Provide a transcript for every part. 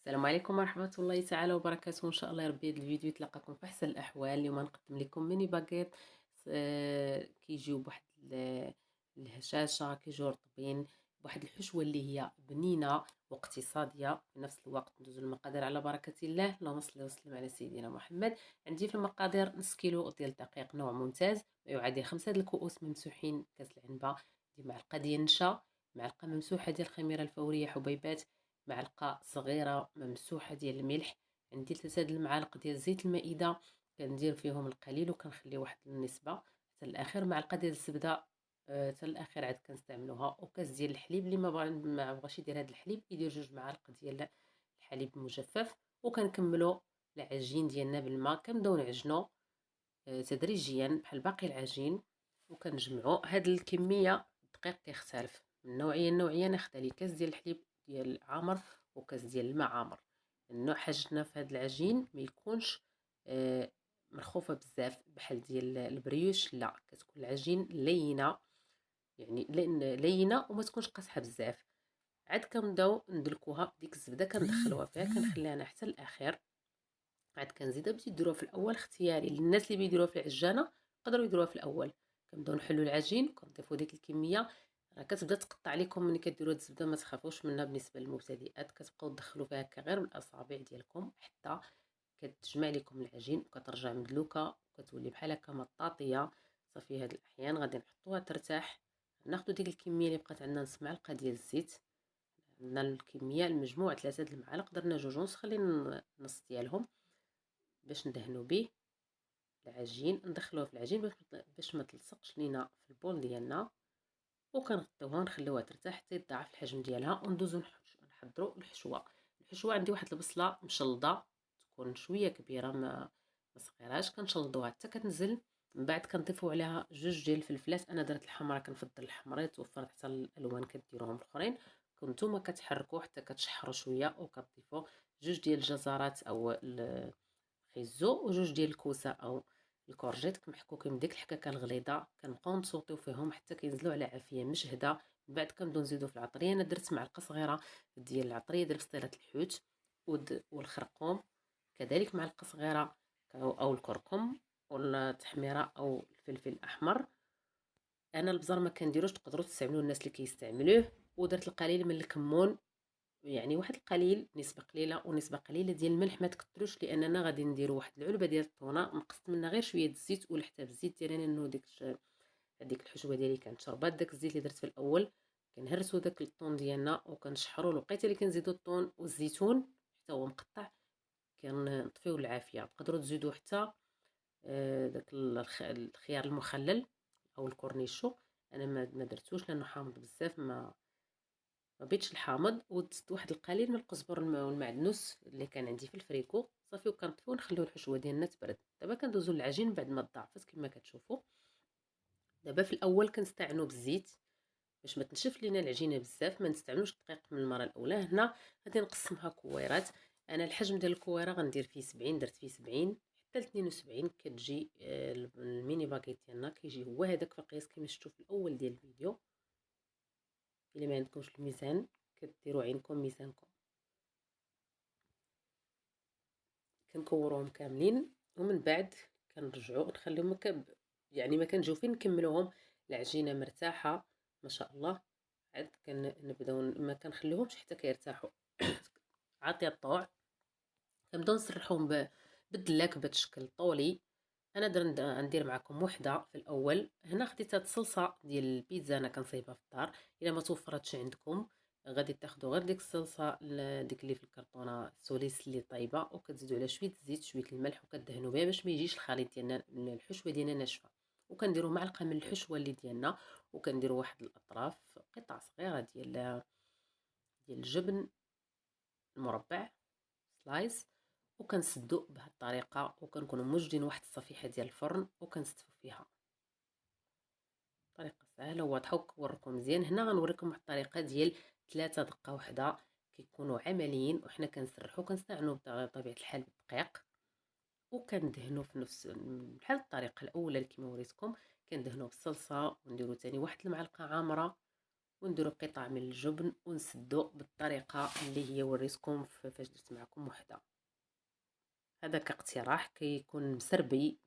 السلام عليكم ورحمة الله تعالى وبركاته. إن شاء الله يا ربي هاد الفيديو يتلقاكم في أحسن الأحوال. اليوم نقدم لكم ميني باغيت كيجيو بواحد الهشاشة، كيجيو رطبين بواحد الحشوة اللي هي بنينة واقتصادية في نفس الوقت. ندوزو المقادير على بركة الله. اللهم صل وسلم على سيدنا محمد. عندي في المقادير نص كيلو ديال الدقيق نوع ممتاز ما يعادل 5 الكؤوس ممسوحين، كاس العنبة دي معلقة ديال النشا، معلقة ممسوحة ديال الخميرة الفورية حبيبات، معلقة صغيرة ممسوحة ديال الملح، عندي 3 المعالق ديال زيت المائدة كندير فيهم القليل وكنخلي واحد النسبة حتى الاخر، معلقة ديال الزبدة حتى الاخر عاد كنستعملوها، وكاس ديال الحليب اللي ما بغاش يدير هذا الحليب يدير 2 معالق ديال الحليب المجفف. وكنكملوا العجين ديالنا بالماء، كنبداو نعجنوا تدريجيا بحال باقي العجين، وكنجمعوا هاد الكميه. الدقيق كيختلف من نوعيه لنوعيه. ناخذ لي كاس ديال الحليب ديال عامر وكاس ديال الماء عامر. النوع حاجتنا في هاد العجين ما يكونش مرخوفه بزاف بحال ديال البريوش، لا كتكون العجين لينه، يعني لينه وما تكونش قاصحه بزاف. عاد كنبداو ندلكوها بديك الزبده كندخلوها فيها، كنخليها انا حتى الاخر. عاد كنزيدها بديتو ديروها في الاول اختياري، للناس اللي بيديروها في العجانه يقدروا يديروها في الاول. كنبداو نحلوا العجين وكنضيفوا ديك الكميه. راه كتبدا تقطع عليكم ملي كديروا هاد الزبده، ما تخافوش منها. بالنسبه للمبتدئات كتبقاو تدخلوا فيها هكا غير بالاصابع ديالكم حتى كتجمع لكم العجين وكترجع مدلوكه وكتولي بحال هكا مطاطيه. صافي هاد الاحيان غادي نحطوها ترتاح. ناخذ ديك الكميه اللي بقات عندنا، نص معلقه ديال الزيت. عندنا الكميه المجموع 3 المعالق، درنا 2.5، خلينا نص ديالهم باش ندهنوا به العجين. ندخلوه في العجين باش ما تلصقش لينا في البول ديالنا، وكنغطيوها ونخليوها ترتاح حتى يتضاعف الحجم ديالها. وندوزو نحضروا الحشوه. عندي واحد البصله مشلضه تكون شويه كبيره، ما صغيراش، كنشلضوها حتى كتنزل. من بعد كنضيفوا عليها 2 ديال الفلفلات. انا درت الحمراء، كنفضل الحمراء، توفرت حتى الالوان كديروهم الاخرين. كنتوما كتحركوا حتى كتشحروا شويه، وكتضيفوا 2 ديال الجزرات او خيزو، و2 ديال الكوسه او الكورجيت محكوكين بديك الحكاكه الغليظه. كنبقاو نصوطيو فيهم حتى كينزلوا على عافيه مجهده. من بعد كنبداو نزيدو في العطريه. انا درت معلقه صغيره ديال العطريه ديال بسطيله الحوت والخرقوم، كذلك معلقه صغيره او الكركم والتحميره او الفلفل الاحمر. انا البزر ما كنديروش، تقدروا تستعملوا الناس اللي كيستعملوه. ودرت القليل من الكمون، يعني واحد القليل، نسبه قليله ونسبه قليله ديال الملح، ما تكثروش لاننا غادي نديروا واحد العلبه ديال الطونه نقصت منها غير شويه الزيت ولحتها بالزيت ديالي، لانه ديك الحشوه ديالي كانت شربات داك الزيت اللي درت في الاول. كنهرسوا داك الطون ديالنا وكنشحروا. لقيت اللي كنزيدوا الطون والزيتون حتى هو مقطع، كنطفيو العافيه. تقدروا تزيدوا حتى داك الخيار المخلل او الكورنيشو. انا ما درتوش لانه حامض بزاف، ما بيتش الحامض. ودزت واحد القليل من القزبر والمعدنوس اللي كان عندي في الفريكو. صافي وكنطفيو ونخليو الحشوه ديالنا تبرد. دابا كندوزو للعجين بعد ما تضاعفت كما كتشوفوا. دابا في الاول كنستعنوا بالزيت باش ما تنشف لينا العجينه بزاف. ما نستعملوش الدقيق من المره الاولى. هنا غادي نقسمها كويرات. انا الحجم ديال الكويره غندير فيه 70، درت فيه 70 حتى ل 72 كتجي الميني باغيت ديالنا كيجي هو هذاك في القياس كما شفتوا في الاول ديال الفيديو. الا ما عندكمش الميزان كديروا عينكم ميزانكم. كنكوروهم كاملين ومن بعد كنرجعوا نخليهم يعني ما كنجوفين نكملوهم. العجينه مرتاحه ما شاء الله. عاد كنبداو ما كنخليهمش حتى كيرتاحوا عاطيه الطوع. كنبداو نسرحوهم بالدلاك بشكل طولي. انا ندير معكم وحده في الاول. هنا خديت هاد الصلصه ديال البيتزا، انا كنصايبها في الدار. الا ما توفرتش عندكم غادي تاخذوا غير ديك الصلصه ديك اللي في الكرتونه سوليس اللي طايبه، وكتزيدوا على شويه الزيت شويه الملح وكدهنوا بها باش ما يجيش الخليط ديالنا الحشوه ديالنا ناشفه. وكنديروا معلقه من الحشوه اللي ديالنا، وكنديروا واحد الاطراف قطع صغيره ديال الجبن المربع سلايس، وكنسدو بهذه الطريقه. وكنكونوا موجدين واحد الصفيحه ديال الفرن وكنستفوا فيها. طريقه سهله وواضحه وكوركم مزيان. هنا غنوريكم واحد الطريقه ديال 3 دقه وحده، كيكونوا عمليين وحنا كنسرحوا كنستعنوا بطبيعه الحال بالدقيق. وكندهنوا في نفس بحال الطريقه الاولى اللي كما وريتكم. كندهنوا بالصلصه ونديروا ثاني واحد المعلقه عامره ونديرو قطع من الجبن ونسدو بالطريقة اللي هي وريتكم فاش درت معكم وحدة. هذا كاقتراح كيكون مسربي.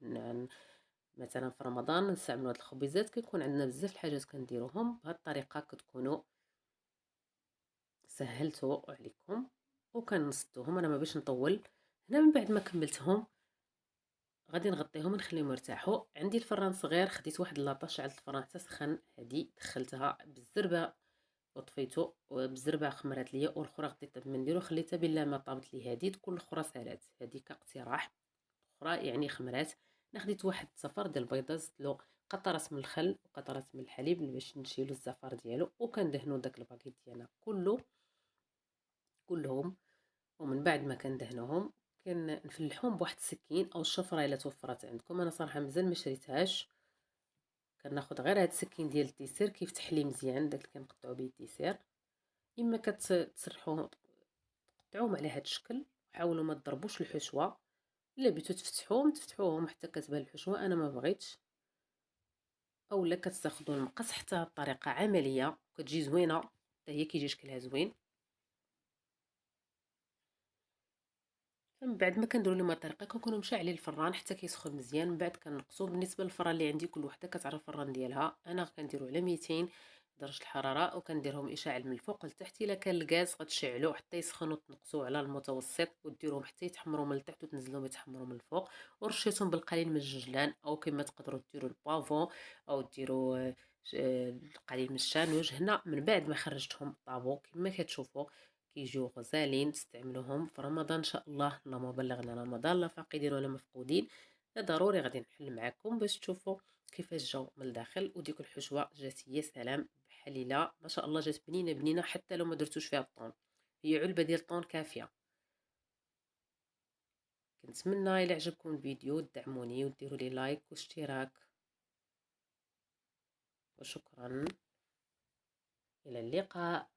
مثلا في رمضان نستعملوا هاد الخبيزات، كيكون عندنا بزاف الحاجات كنديروهم بهاد الطريقه، كتكونوا سهلتو عليكم وكنسدوهم. انا ما باش نطول هنا. من بعد ما كملتهم غادي نغطيهم ونخليهم يرتاحوا. عندي الفران صغير، خديت واحد لاطاش على الفران حتى سخن، هادي دخلتها بالزربه وطفيتو، وبالزربه خمرات ليا، والاخرى غطيتها بالمنديل وخليتها بلا ما طابت لي. هادي تكون الاخرى سالات، هادي كاقتراح. اخرى يعني خمرات. انا خديت واحد الزفر ديال البيضه، زدت له قطرات من الخل وقطرات من الحليب باش نشيلو الزفر ديالو، وكندهنو داك الباكيت ديالنا كلهم. ومن بعد ما كندهنوهم كنفلحهم بواحد السكين او الشفره الا توفرت عندكم. انا صراحه مازال ما شريتهاش. كناخذ غير هاد السكين ديال الديسير كيفتح لي مزيان، داك اللي كنقطعو به الديسير. اما كتسرحوه تقطعوهم على هاد الشكل، حاولوا ما تضربوش الحشوه. الا بغيتو تفتحوهم حتى كتبان الحشوه، انا ما بغيتش. اولا كتاخذوا المقص، حتى الطريقه عمليه وكتجي زوينه، حتى هي كيجي شكلها زوين. من بعد ما كنديروا لهم الطريقه كنكونوا مشعلين الفران حتى كيسخن مزيان. من بعد كنقصوا. بالنسبه للفران اللي عندي كل وحده كتعرف الفران ديالها، انا كنديروا على 200 درجه الحراره، وكنديرهم اشعال من الفوق لتحت. الا كان الغاز غتشعلوه حتى يسخنوا، تنقصوا على المتوسط وديروهم حتى يتحمروا من التحت وتنزلوهم يتحمروا من الفوق. ورشيتهم بالقليل من الجنجلان، او كما تقدروا ديروا البافون، او ديروا القليل من الشانوج. هنا من بعد ما خرجتهم طابو كما كتشوفوا كيجيو غزالين. تستعملوهم في رمضان ان شاء الله. اللهم بلغنا رمضان لا فاقدين ولا مفقودين. ضروري غادي نحل معكم باش تشوفوا كيفاش جاو من الداخل. وديك الحشوه جات يا سلام بحليله ما شاء الله، جات بنينه بنينه حتى لو ما درتوش فيها الطون. هي علبه ديال الطون كافيه. كنتمنى الى عجبكم الفيديو تدعموني وديروا لي لايك واشتراك، وشكرا. الى اللقاء.